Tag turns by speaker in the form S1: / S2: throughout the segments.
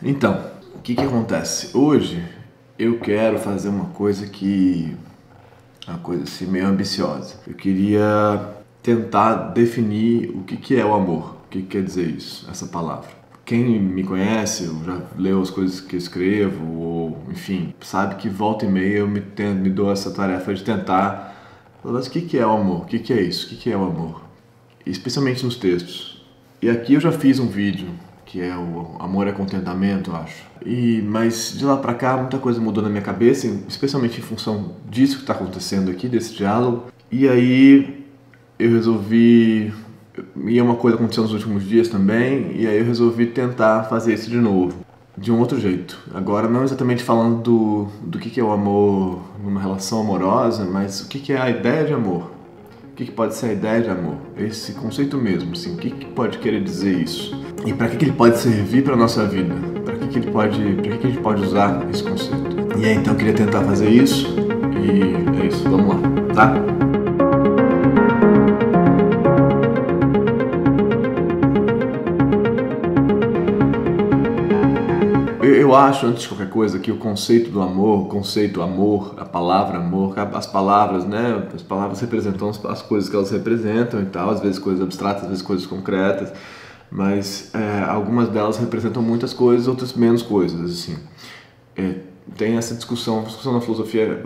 S1: Então, o que acontece? Hoje eu quero fazer uma coisa uma coisa assim meio ambiciosa. Eu queria tentar definir o que é o amor. O que quer dizer isso, essa palavra? Quem me conhece, ou já leu as coisas que eu escrevo, ou enfim, sabe que volta e meia eu me dou essa tarefa de tentar falar, mas o que é o amor? O que é isso? O que é o amor? Especialmente nos textos. E aqui eu já fiz um vídeo que é o Amor é Contentamento, eu acho. Mas de lá pra cá muita coisa mudou na minha cabeça, especialmente em função disso que está acontecendo aqui, desse diálogo. E aí eu resolvi, e uma coisa aconteceu nos últimos dias também, e aí eu resolvi tentar fazer isso de novo, de um outro jeito. Agora não exatamente falando do que é o amor numa relação amorosa, mas o que é a ideia de amor. O que pode ser a ideia de amor? Esse conceito mesmo, assim, o que pode querer dizer isso? E para que ele pode servir para nossa vida? Para que a gente pode usar esse conceito? E aí, então eu queria tentar fazer isso e é isso, vamos lá, tá? Eu acho, antes de qualquer coisa, que o conceito do amor, o conceito amor, a palavra amor, as palavras, né? As palavras representam as coisas que elas representam e tal, às vezes coisas abstratas, às vezes coisas concretas, mas algumas delas representam muitas coisas, outras menos coisas, assim. Tem essa discussão na filosofia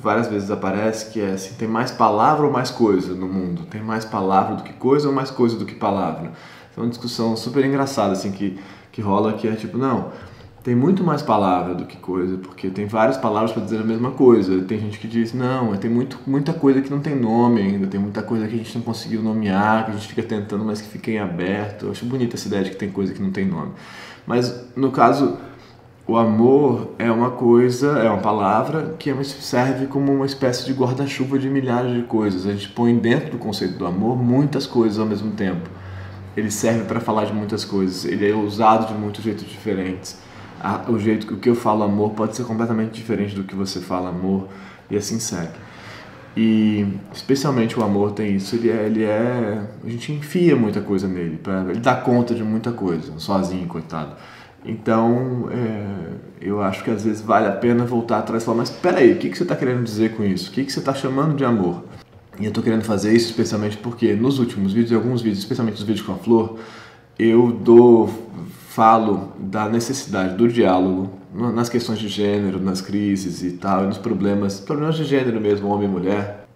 S1: várias vezes aparece que é assim, tem mais palavra ou mais coisa no mundo? Tem mais palavra do que coisa ou mais coisa do que palavra? É uma discussão super engraçada assim que rola, que é tipo, não, tem muito mais palavra do que coisa, porque tem várias palavras para dizer a mesma coisa. Tem gente que diz, não, tem muita coisa que não tem nome ainda, tem muita coisa que a gente não conseguiu nomear, que a gente fica tentando, mas que fica em aberto. Eu acho bonita essa ideia de que tem coisa que não tem nome. Mas, no caso, o amor é uma coisa, é uma palavra que serve como uma espécie de guarda-chuva de milhares de coisas. A gente põe dentro do conceito do amor muitas coisas ao mesmo tempo. Ele serve para falar de muitas coisas, ele é usado de muitos jeitos diferentes. O que eu falo amor pode ser completamente diferente do que você fala amor, e assim segue. E especialmente o amor tem isso, a gente enfia muita coisa nele, ele dá conta de muita coisa, sozinho, coitado. Então, eu acho que às vezes vale a pena voltar atrás e falar, mas peraí, o que você está querendo dizer com isso? O que você está chamando de amor? E eu estou querendo fazer isso especialmente porque nos últimos vídeos, alguns vídeos, especialmente os vídeos com a Flor, falo da necessidade do diálogo nas questões de gênero, nas crises e tal, e nos problemas de gênero mesmo, homem e mulher.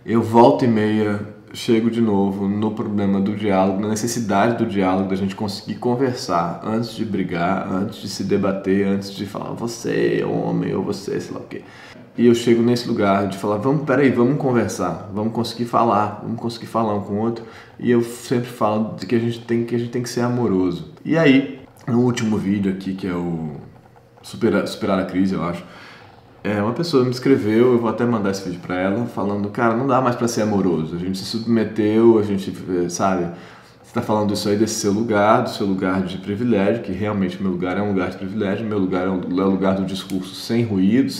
S1: Eu volta e meia chego de novo no problema do diálogo, na necessidade do diálogo, da gente conseguir conversar antes de brigar, antes de se debater, antes de falar você é homem ou você sei lá o quê. E eu chego nesse lugar de falar, vamos conversar, vamos conseguir falar um com o outro. E eu sempre falo de que a gente tem que ser amoroso. E aí, no último vídeo aqui, que é o Superar a Crise, eu acho, uma pessoa me escreveu, eu vou até mandar esse vídeo pra ela, falando, cara, não dá mais pra ser amoroso, a gente se submeteu, a gente, sabe, você tá falando isso aí desse seu lugar, do seu lugar de privilégio, que realmente o meu lugar é um lugar de privilégio, o meu lugar é um lugar do discurso sem ruído,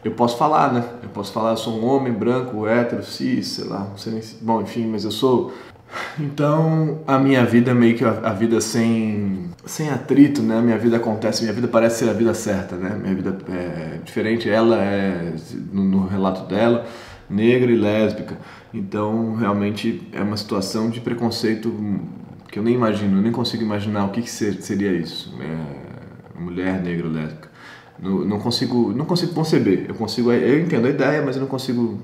S1: eu posso falar, né, eu sou um homem branco, hétero, cis, sei lá, não sei nem se, bom, enfim, mas eu sou. Então, a minha vida é meio que a vida sem atrito, né? Minha vida acontece, minha vida parece ser a vida certa, né? Minha vida é diferente, ela é, no relato dela, negra e lésbica. Então, realmente, é uma situação de preconceito que eu nem imagino, eu nem consigo imaginar o que seria isso. Mulher, negra, lésbica. Não consigo conceber. Eu entendo a ideia, mas eu não consigo.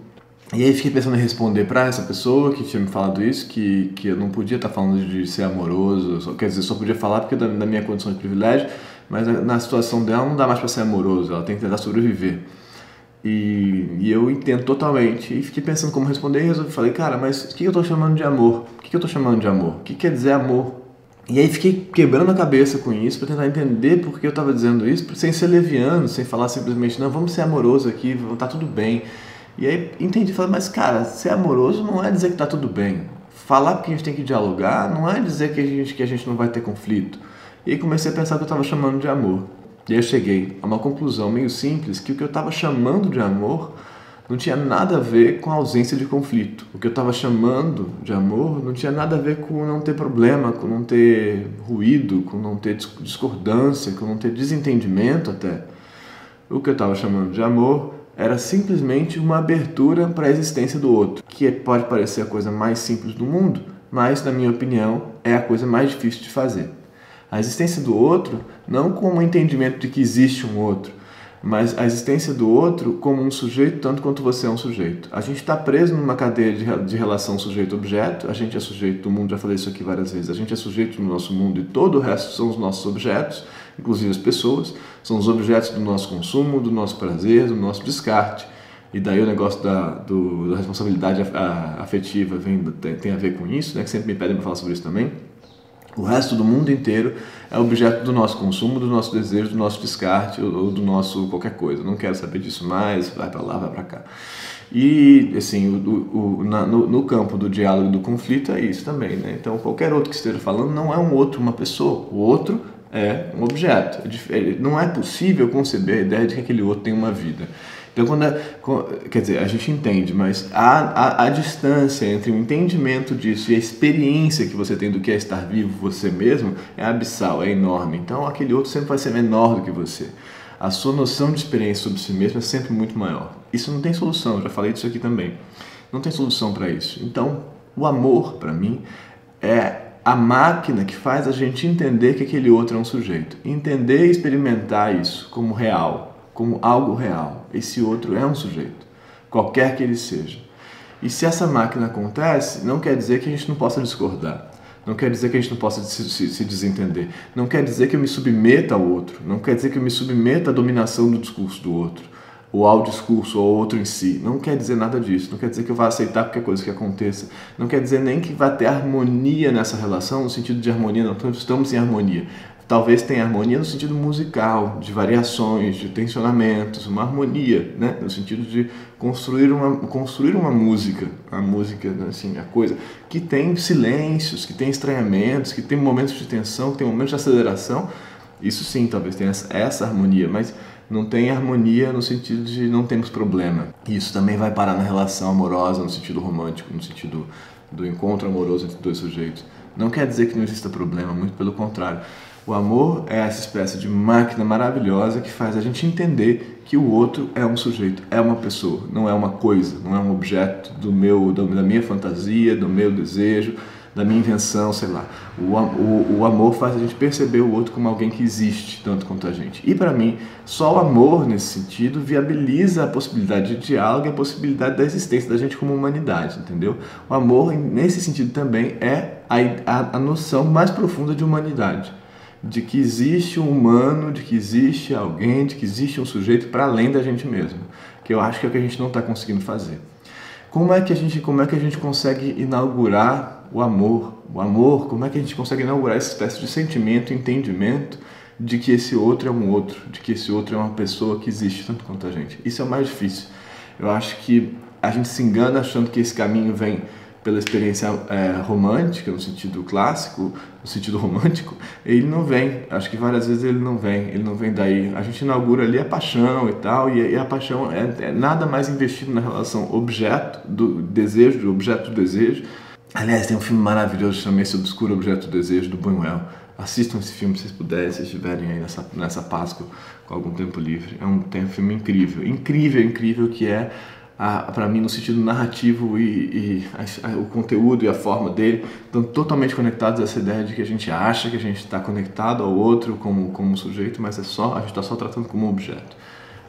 S1: E aí fiquei pensando em responder para essa pessoa que tinha me falado isso, que eu não podia estar falando de ser amoroso, quer dizer, só podia falar porque da minha condição de privilégio, mas na situação dela não dá mais para ser amoroso, ela tem que tentar sobreviver. E eu entendo totalmente, e fiquei pensando como responder, e falei, cara, mas o que eu estou chamando de amor? O que eu estou chamando de amor? O que quer dizer amor? E aí fiquei quebrando a cabeça com isso para tentar entender por que eu estava dizendo isso, sem ser leviano, sem falar simplesmente, não, vamos ser amoroso aqui, tá tudo bem. E aí entendi, falei, mas cara, ser amoroso não é dizer que tá tudo bem. Falar que a gente tem que dialogar não é dizer que a gente não vai ter conflito. E aí comecei a pensar que eu estava chamando de amor. E aí eu cheguei a uma conclusão meio simples, que o que eu estava chamando de amor não tinha nada a ver com a ausência de conflito. O que eu estava chamando de amor não tinha nada a ver com não ter problema, com não ter ruído, com não ter discordância, com não ter desentendimento até. O que eu estava chamando de amor era simplesmente uma abertura para a existência do outro, que pode parecer a coisa mais simples do mundo, mas, na minha opinião, é a coisa mais difícil de fazer. A existência do outro não como o entendimento de que existe um outro, mas a existência do outro como um sujeito tanto quanto você é um sujeito. A gente está preso numa cadeia de relação sujeito-objeto, a gente é sujeito do mundo, já falei isso aqui várias vezes, a gente é sujeito do nosso mundo e todo o resto são os nossos objetos, inclusive as pessoas, são os objetos do nosso consumo, do nosso prazer, do nosso descarte. E daí o negócio da responsabilidade afetiva tem a ver com isso, né, que sempre me pedem para falar sobre isso também. O resto do mundo inteiro é objeto do nosso consumo, do nosso desejo, do nosso descarte ou do nosso qualquer coisa. Não quero saber disso mais, vai para lá, vai para cá. E, assim, no campo do diálogo e do conflito é isso também, né? Então, qualquer outro que esteja falando não é um outro, uma pessoa. O outro é um objeto. Não é possível conceber a ideia de que aquele outro tem uma vida. Então, quer dizer, a gente entende, mas a distância entre o entendimento disso e a experiência que você tem do que é estar vivo você mesmo é abissal, é enorme. Então, aquele outro sempre vai ser menor do que você. A sua noção de experiência sobre si mesmo é sempre muito maior. Isso não tem solução, eu já falei disso aqui também. Não tem solução para isso. Então, o amor, para mim, é a máquina que faz a gente entender que aquele outro é um sujeito. Entender e experimentar isso como real, como algo real. Esse outro é um sujeito, qualquer que ele seja. E se essa máquina acontece, não quer dizer que a gente não possa discordar. Não quer dizer que a gente não possa se desentender. Não quer dizer que eu me submeta ao outro. Não quer dizer que eu me submeta à dominação do discurso do outro. Ou ao discurso, ou ao outro em si. Não quer dizer nada disso. Não quer dizer que eu vá aceitar qualquer coisa que aconteça. Não quer dizer nem que vai ter harmonia nessa relação, no sentido de harmonia. Não estamos em harmonia. Talvez tenha harmonia no sentido musical, de variações, de tensionamentos, uma harmonia, né? No sentido de construir uma música, a música, assim, a coisa que tem silêncios, que tem estranhamentos, que tem momentos de tensão, que tem momentos de aceleração. Isso sim, talvez tenha essa harmonia, mas não tem harmonia no sentido de não temos problema. Isso também vai parar na relação amorosa, no sentido romântico, no sentido do encontro amoroso entre dois sujeitos. Não quer dizer que não exista problema, muito pelo contrário. O amor é essa espécie de máquina maravilhosa que faz a gente entender que o outro é um sujeito, é uma pessoa, não é uma coisa, não é um objeto da minha fantasia, do meu desejo, da minha invenção, sei lá. O amor faz a gente perceber o outro como alguém que existe, tanto quanto a gente. E para mim, só o amor, nesse sentido, viabiliza a possibilidade de diálogo e a possibilidade da existência da gente como humanidade, entendeu? O amor, nesse sentido também, é a noção mais profunda de humanidade. De que existe um humano, de que existe alguém, de que existe um sujeito para além da gente mesmo, que eu acho que é o que a gente não está conseguindo fazer. Como é que a gente consegue inaugurar o amor? O amor, como é que a gente consegue inaugurar essa espécie de sentimento, entendimento de que esse outro é um outro, de que esse outro é uma pessoa que existe tanto quanto a gente? Isso é o mais difícil. Eu acho que a gente se engana achando que esse caminho vem pela experiência romântica, no sentido clássico, no sentido romântico, ele não vem. Acho que várias vezes ele não vem daí. A gente inaugura ali a paixão e tal, e a paixão é nada mais investido na relação objeto do desejo, objeto do desejo. Aliás, tem um filme maravilhoso chamado Esse Obscuro Objeto do Desejo, do Buñuel. Assistam esse filme se vocês puderem, se estiverem aí nessa Páscoa com algum tempo livre. Tem um filme incrível que é para mim, no sentido narrativo e o conteúdo e a forma dele estão totalmente conectados a essa ideia de que a gente acha que a gente está conectado ao outro como sujeito, mas a gente está só tratando como um objeto.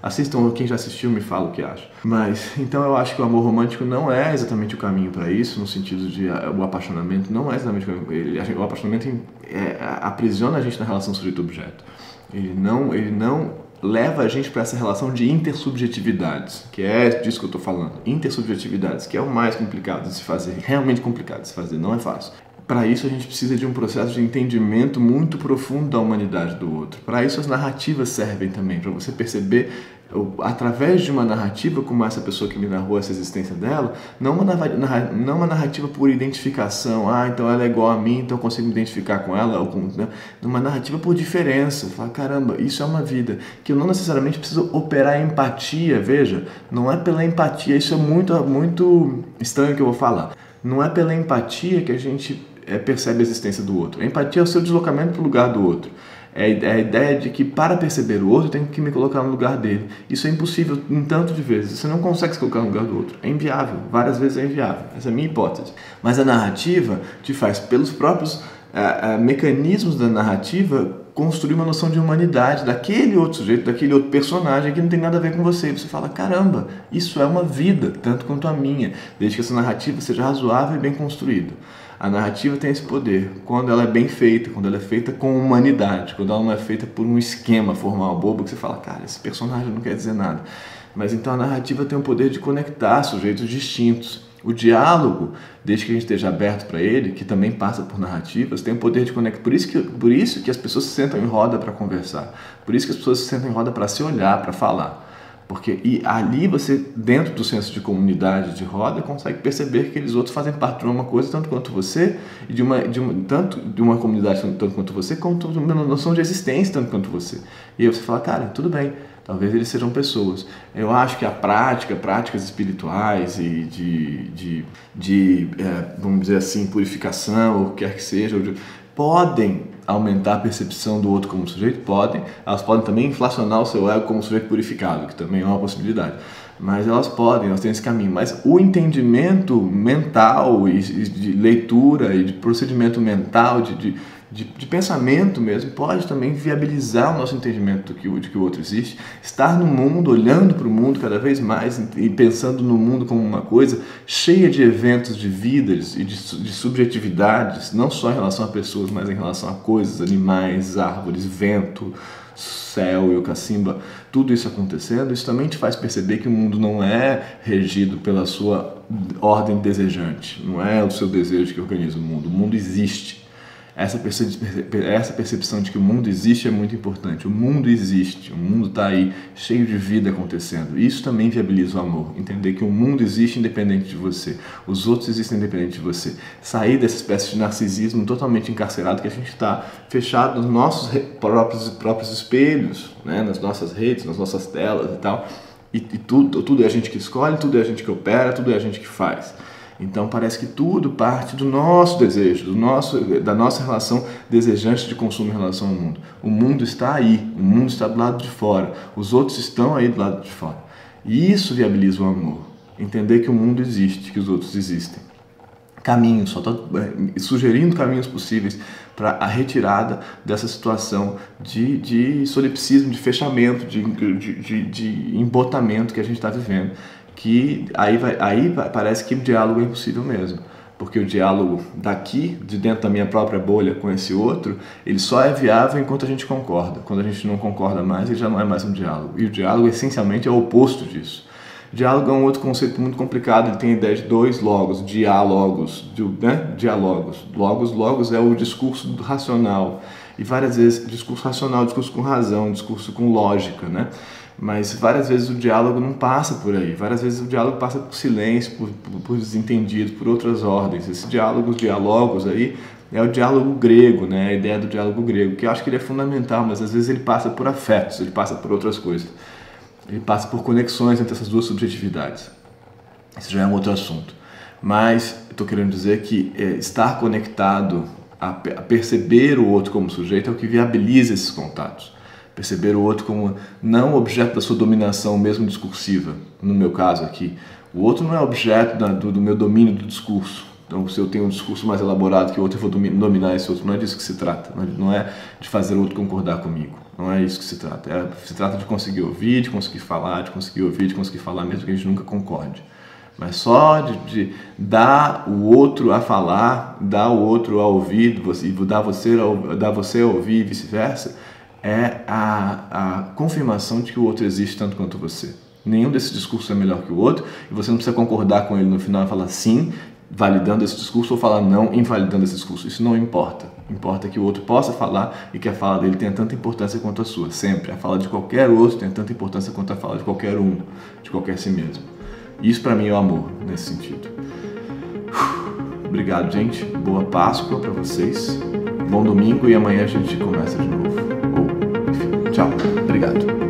S1: Assistam, quem já assistiu me fala o que acha. Mas, então eu acho que o amor romântico não é exatamente o caminho para isso, no sentido de o apaixonamento não é exatamente o caminho. O apaixonamento aprisiona a gente na relação sujeito-objeto. Ele não leva a gente para essa relação de intersubjetividades, que é disso que eu estou falando. Intersubjetividades, que é o mais complicado de se fazer, realmente complicado de se fazer, não é fácil. para isso a gente precisa de um processo de entendimento muito profundo da humanidade do outro. Para isso as narrativas servem também, para você perceber através de uma narrativa, como essa pessoa que me narrou essa existência dela, não uma narrativa por identificação, então ela é igual a mim, então eu consigo me identificar com ela, né? Uma narrativa por diferença, falar, caramba, isso é uma vida, que eu não necessariamente preciso operar a empatia, veja, não é pela empatia, isso é muito estranho que eu vou falar, não é pela empatia que a gente percebe a existência do outro, a empatia é o seu deslocamento para o lugar do outro. É a ideia de que para perceber o outro eu tenho que me colocar no lugar dele. Isso é impossível em tanto de vezes. Você não consegue se colocar no lugar do outro. É inviável. Várias vezes é inviável. Essa é a minha hipótese. Mas a narrativa te faz, pelos próprios mecanismos da narrativa, construir uma noção de humanidade daquele outro sujeito, daquele outro personagem que não tem nada a ver com você. E você fala, caramba, isso é uma vida, tanto quanto a minha, desde que essa narrativa seja razoável e bem construída. A narrativa tem esse poder quando ela é bem feita, quando ela é feita com humanidade, quando ela não é feita por um esquema formal bobo que você fala, cara, esse personagem não quer dizer nada. Mas então a narrativa tem o poder de conectar sujeitos distintos. O diálogo, desde que a gente esteja aberto para ele, que também passa por narrativas, tem o poder de conectar. Por isso que as pessoas se sentam em roda para conversar. Por isso que as pessoas se sentam em roda para se olhar, para falar. E ali você, dentro do senso de comunidade de roda, consegue perceber que aqueles outros fazem parte de uma coisa tanto quanto você, e tanto de uma comunidade tanto quanto você, quanto de uma noção de existência tanto quanto você. E aí você fala, cara, tudo bem, talvez eles sejam pessoas. Eu acho que práticas espirituais e vamos dizer assim, purificação, ou o que quer que seja, podem aumentar a percepção do outro como sujeito? Podem. Elas podem também inflacionar o seu ego como sujeito purificado, que também é uma possibilidade. Mas elas têm esse caminho. Mas o entendimento mental e de leitura e de procedimento mental, de pensamento mesmo, pode também viabilizar o nosso entendimento de que o outro existe. Estar no mundo, olhando para o mundo cada vez mais e pensando no mundo como uma coisa cheia de eventos de vidas e de subjetividades, não só em relação a pessoas, mas em relação a coisas, animais, árvores, vento, céu e o cacimba, tudo isso acontecendo, isso também te faz perceber que o mundo não é regido pela sua ordem desejante, não é o seu desejo que organiza o mundo existe. Essa percepção de que o mundo existe é muito importante. O mundo existe, o mundo está aí, cheio de vida acontecendo. Isso também viabiliza o amor. Entender que o mundo existe independente de você. Os outros existem independente de você. Sair dessa espécie de narcisismo totalmente encarcerado que a gente está fechado nos nossos próprios espelhos, né? Nas nossas redes, nas nossas telas e tal. E tudo é a gente que escolhe, tudo é a gente que opera, tudo é a gente que faz. Então parece que tudo parte do nosso desejo, da nossa relação desejante de consumo em relação ao mundo. O mundo está aí, o mundo está do lado de fora, os outros estão aí do lado de fora. E isso viabiliza o amor, entender que o mundo existe, que os outros existem. Caminhos, só estou sugerindo caminhos possíveis para a retirada dessa situação de solipsismo, de fechamento, de embotamento que a gente está vivendo. Que aí parece que o diálogo é impossível mesmo, porque o diálogo daqui, de dentro da minha própria bolha com esse outro, ele só é viável enquanto a gente concorda. Quando a gente não concorda mais, ele já não é mais um diálogo. E o diálogo essencialmente é o oposto disso. Diálogo é um outro conceito muito complicado, ele tem a ideia de dois logos, diálogos, né? Diálogos. Logos é o discurso racional, e várias vezes discurso racional, discurso com razão, discurso com lógica, né? Mas várias vezes o diálogo não passa por aí, várias vezes o diálogo passa por silêncio, por desentendido, por outras ordens. Esse diálogos aí é o diálogo grego, né? A ideia do diálogo grego, que eu acho que ele é fundamental, mas às vezes ele passa por afetos, ele passa por outras coisas. Ele passa por conexões entre essas duas subjetividades. Isso já é um outro assunto. Mas estou querendo dizer que estar conectado a perceber o outro como sujeito é o que viabiliza esses contatos. Perceber o outro como não objeto da sua dominação, mesmo discursiva, no meu caso aqui. O outro não é objeto do meu domínio do discurso. Então, se eu tenho um discurso mais elaborado que o outro, eu vou dominar esse outro. Não é disso que se trata. Não é de fazer o outro concordar comigo. Não é isso que se trata. Se trata de conseguir ouvir, de conseguir falar, de conseguir ouvir, de conseguir falar, mesmo que a gente nunca concorde. Mas só de dar o outro a falar, dar o outro a ouvir, e dar você a ouvir e vice-versa, é a confirmação de que o outro existe tanto quanto você. Nenhum desses discursos é melhor que o outro, e você não precisa concordar com ele no final e falar sim, validando esse discurso ou falar não invalidando esse discurso. Isso não importa. Importa que o outro possa falar e que a fala dele tenha tanta importância quanto a sua. Sempre. A fala de qualquer outro tem tanta importância quanto a fala de qualquer um, de qualquer si mesmo. Isso para mim é o amor, nesse sentido. Obrigado, gente. Boa Páscoa para vocês. Bom domingo e amanhã a gente começa de novo. Ou, enfim, tchau. Obrigado.